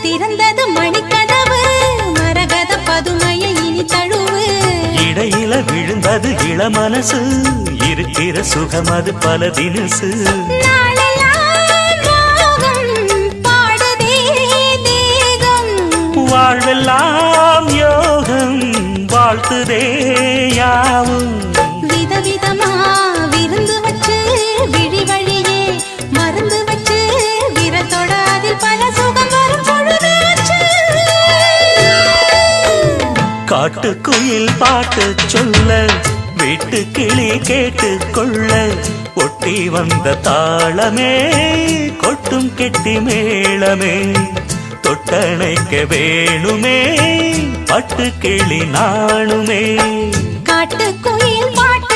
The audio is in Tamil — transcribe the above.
திறந்தது மணிக்கதவு மரகத பதுமையை இனி தழுவு இடையில விழுந்தது இளமனசு இருக்கிற சுகம் அது பல தினசு வாழ்வெல்லாம் யோகம் வாழ்த்துதே யாவும் விதவிதமா விருந்து வச்சு விழி வழியே மருந்து வச்சு விரத்தோட அதில் பல சுகம் வரும் பொழுதாச்சு காட்டுக்குயில் பாட்டு சொல்ல வீட்டு கிளி கேட்டு கொள்ள ஒட்டி வந்த தாளமே கொட்டும் கெட்டி மேளமே தொட்டணைக்க வேணுமே பட்டு கிளி நாணுமே காட்டுக்குயில் பாட்டு